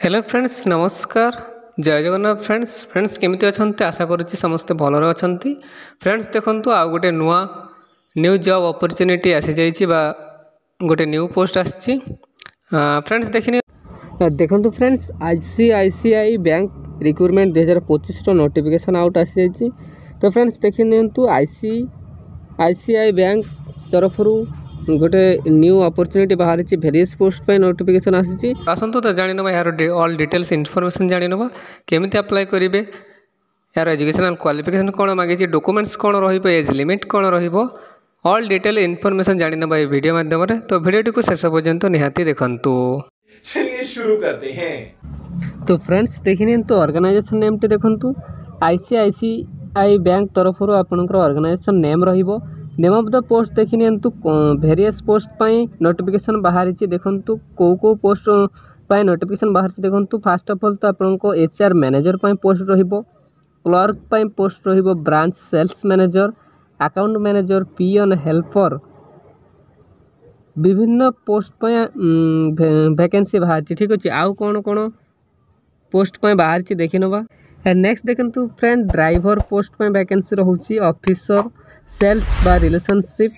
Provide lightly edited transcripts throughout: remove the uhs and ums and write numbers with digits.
Hello friends नमस्कार जय Jagannath friends केमिति अछंती आशा करुच्ची समस्ते भलरे अछंती। फ्रेंड्स देखंतु आ गोटे नुआ न्यू जॉब अपॉर्चुनिटी आसी जाइछि बा गोटे न्यू पोस्ट आछि। फ्रेंड्स देखंतु फ्रेंड्स आईसीआईसीआई बैंक रिक्रूटमेंट 2025 रो नोटिफिकेशन आउट आसी जाइछि। तो फ्रेंड्स देखि नियंतु आईसीआईसीआई बैंक तरफरु गोटे न्यू अपॉर्चुनिटी बाहर भेरियस पोस्ट पे नोटिफिकेशन आसी आसतु तो जानी ना यार ऑल डिटेल्स इनफॉरमेशन जानी ना केमिति अप्लाई करेंगे यार एजुकेशनल क्वालिफिकेशन कौन मांगी डॉक्यूमेंट्स कौन एज लिमिट कौन ऑल डिटेल इनफॉरमेशन जानी ना वीडियो माध्यम तो वीडियो को शेष पर्यंत निहाती देखंतु। चलिए शुरू करते हैं। तो फ्रेंड्स देखिए तो ऑर्गेनाइजेशन नेम टी देखंतु आईसीआईसीआई बैंक तरफ आपनकर ऑर्गेनाइजेशन नेम रहिबो। नेम ऑफ द पोस्ट देखि नियंतु वेरियस पोस्ट पाई नोटिफिकेशन बाहरी देखंतु को पोस्ट पाई नोटिफिकेशन बाहरी देखंतु। फर्स्ट ऑफ ऑल तो आपनको एचआर मैनेजर पाई पोस्ट रहिबो, क्लर्क पाई पोस्ट रहिबो, branch sales manager, account manager, peon helper विभिन्न पोस्ट पाई वैकेंसी बाहरी ठीक अछि। आउ कोन कोन पोस्ट पाई बाहरी देखि नबा। नेक्स्ट देखंतु फ्रेंड ड्राइवर पोस्ट पाई वैकेंसी रहउची, ऑफिसर सेल्स बा relationship,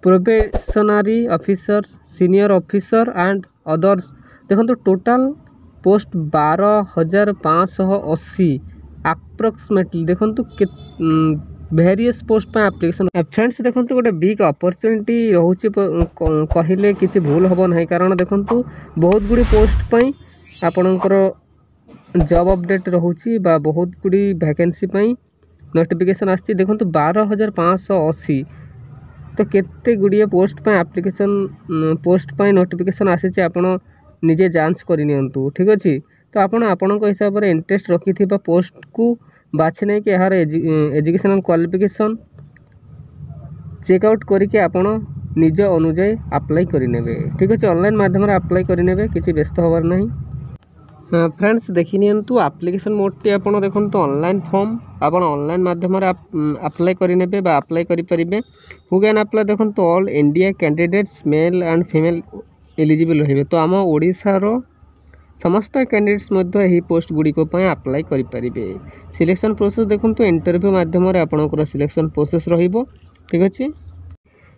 probationary officer, senior officer and others देखो टोटाल पोस्ट 12,580 अप्रोक्सीमेटली देखो वेरियस पोस्ट पे एप्लिकेशन। फ्रेंड्स देखो गोटे बिग अपॉर्चुनिटी रोचे कहले किसी भूल हम ना, कारण देखो बहुत गुड़ी पोस्ट पे आपणकर जॉब अपडेट रोचे बहुत गुड़ी वैकेंसी नोटिफिकेशन आसी देखो 12,580 तो केते गुड़िए पोस्ट पे एप्लिकेशन पोस्ट पे नोटिफिकेशन आसी आपण निजे जांच करनियंतु ठीक अच्छे। तो आपण आपणक हिसाब से इंटरेस्ट रखि पोस्ट को बाछि नहीं कि यार एजुकेशनल क्वालिफिकेशन चेकआउट करके आपण निज अनुजाई अप्लाई करेंगे ठीक अच्छे। ऑनलाइन माध्यम अप्लाई करेंगे किसी व्यस्त हबार नहीं। फ्रेंड्स देखि नियंतु एप्लिकेशन मोडटी आप देखो ऑनलाइन फॉर्म आप ऑनलाइन माध्यम अप्लाई करेंगे अप्लाई करेंगे। हु कैन अप्लाई देखो all India candidates male and female eligible रही। तो आम ओडिशार समस्त कैंडिडेट्स यही पोस्ट गुड़िक अप्लाई करेंगे। सिलेक्शन प्रोसेस देखो इंटरव्यू माध्यम आपंकर सिलेक्शन प्रोसेस रहिबो ठीक अच्छे।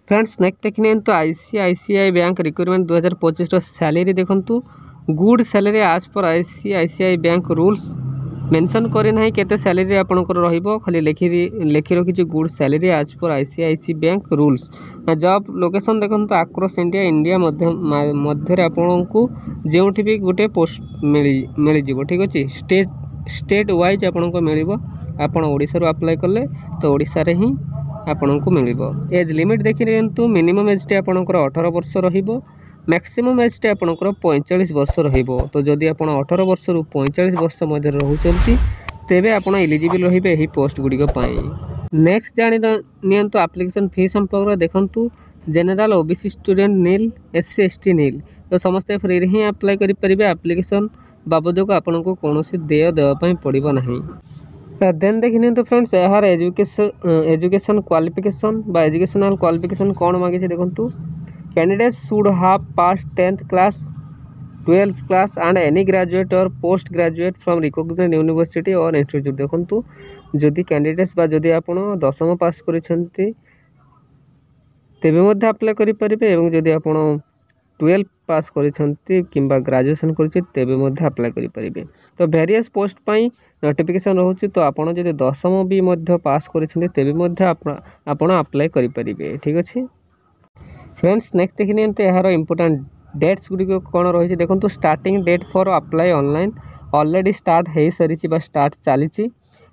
फ्रेंड्स नेक्स्ट देखिए तो आईसीआईसीआई बैंक रिक्रूटमेंट 2025 सैलरी देखो गुड सैलरी आज पर आईसीआईसीआई बैंक रूल्स मेंशन करे ना केते सैलरी आपनकर रहिबो, खाली लेखि रखी गुड सैलरी आज पर ICICI bank rules. Job location देखो तो आक्रॉस इंडिया मध्य आपको जोठी भी गोटे पोस्ट मिल जिवो ठीक अच्छे। स्टेट वाइज आपको मिल आपण ओडिशा अप्लाई कले तो ओडिशा रे ही आपन को मिल। एज लिमिट देखिए तो मिनिमम एज टे आपनकर 18 वर्ष रहिबो, मैक्सिमम एज टे आपनकर 45 वर्ष रहिबो। तो जदि आपण 18 वर्ष रु 45 वर्ष मध्य रहउचंती तेबे आपण एलिजिबल रहिबे एही पोस्ट गुड़िक पाई। नेक्स्ट जानि नियंतु एप्लिकेशन फी संपर्क देखंतु जनरल ओबीसी स्टूडेंट नील, एससी एसटी नील तो समस्त फ्री रे ही अप्लाई करि परिबे। एप्लिकेशन बाबद को आपन को कोनोसी देय देवा पई पड़िबो नाही। देन देखिए तो फ्रेंड्स यार एजुकेशन क्वालिफिकेशन बा एजुकेशनल क्वालिफिकेशन कौन मांगी देखो candidates should have pass 10th class 12th class and any graduate or post graduate from recognised university or institute. देखो जदि कैंडिडेट्स बा जदि आपण 10th पास करिसेंती तेबे मध्ये अप्लाई करि परिबे, एवं जदि आपण 12th पास करिसेंती किंबा ग्रेजुएशन करिसे तेबे मध्ये अप्लाई करि परिबे। तो वेरियस पोस्ट पई नोटिफिकेशन रहउची तो आपण जदि 10th भी मध्ये पास करिसेंती तेबे मध्ये आपण अप्लाई करि परिबे ठीक अछि। फ्रेंड्स नेक्स्ट देखिए तो यार इंपोर्टेंट डेट्स गुड़िक कौन रही देखो starting date for apply online already start हो सारी स्टार्ट चली।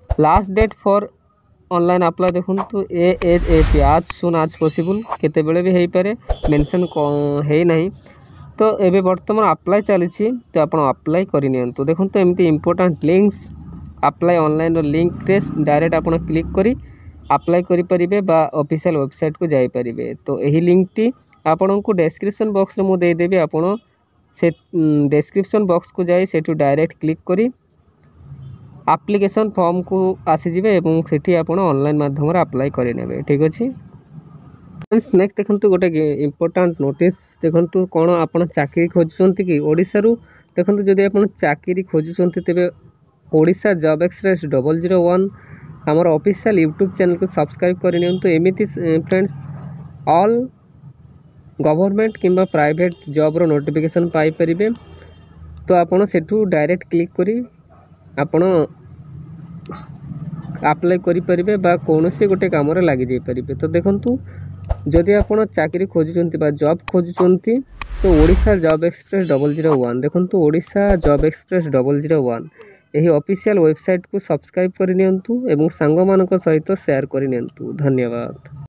Last date for online apply देखो तो ASAP आज सुन आज पॉसिबल केते बेले भी हो पारे मेंशन है नहीं। तो एबे वर्तमान अप्लाई चली तो आप अप्लाई करनी तो देखो तो एमती important links apply online link रे डायरेक्ट आप क्लिक करी अप्लाई करें बा ऑफिशियल वेबसाइट को जाई परिबे। तो यही लिंक टी आपन को डिस्क्रिप्शन बॉक्स रे मु दे देबी, आपन से डिस्क्रिप्शन बॉक्स को जाई सेठू डायरेक्ट क्लिक करी एप्लिकेशन फॉर्म को आसी जिवे एवं सेठी आपन ऑनलाइन माध्यम रे अप्लाई करि नेबे ठीक अछि। फ्रेंड्स नेक्स्ट देखंतु गोटे इंपोर्टेंट नोटिस देखंतु कोन आपन चाकरी खोजचंती कि ओडिसा रु ଦେଖନ୍ତୁ ଯଦି ଆପଣ ଚାକିରି ଖୋଜୁଛନ୍ତି ତେବେ ଓଡ଼ିଶା ଜବ୍ ଏକ୍ସପ୍ରେସ୍ 001 ଆମର ଅଫିସିଆଲ୍ ୟୁଟ୍ୟୁବ୍ ଚ୍ୟାନେଲ୍କୁ ସବସ୍କ୍ରାଇବ୍ କରିନିଅନ୍ତୁ। ଏମିତି ଫ୍ରେଣ୍ଡସ୍ ଅଲ୍ ଗଭର୍ଣ୍ଣମେଣ୍ଟ କିମ୍ବା ପ୍ରାଇଭେଟ୍ ଜବ୍ର ନୋଟିଫିକେସନ୍ ପାଇପାରିବେ। ତ ଆପଣ ସେଠୁ ଡାଇରେକ୍ଟ କ୍ଲିକ୍ କରି ଆପଣ ଆପ୍ଲାଏ କରିପାରିବେ ବା କୌଣସି ଗୋଟେ କାମରେ ଲାଗିଯାଇପାରିବେ। ତ ଦେଖନ୍ତୁ ଯଦି ଆପଣ ଚାକିରି ଖୋଜୁଛନ୍ତି ବା ଜବ୍ ଖୋଜୁଛନ୍ତି ତ ଓଡ଼ିଶା ଜବ୍ ଏକ୍ସପ୍ରେସ୍ 001 ଦେଖନ୍ତୁ ଓଡ଼ିଶା ଜବ୍ ଏକ୍ସପ୍ରେସ୍ 001 ଏହି ଅଫିସିଆଲ୍ ୱେବସାଇଟ୍କୁ ସବସ୍କ୍ରାଇବ୍ କରିନିଅନ୍ତୁ ଏବଂ ସାଙ୍ଗମାନଙ୍କ ସହିତ ସେୟାର କରିନିଅନ୍ତୁ। ଧନ୍ୟବାଦ।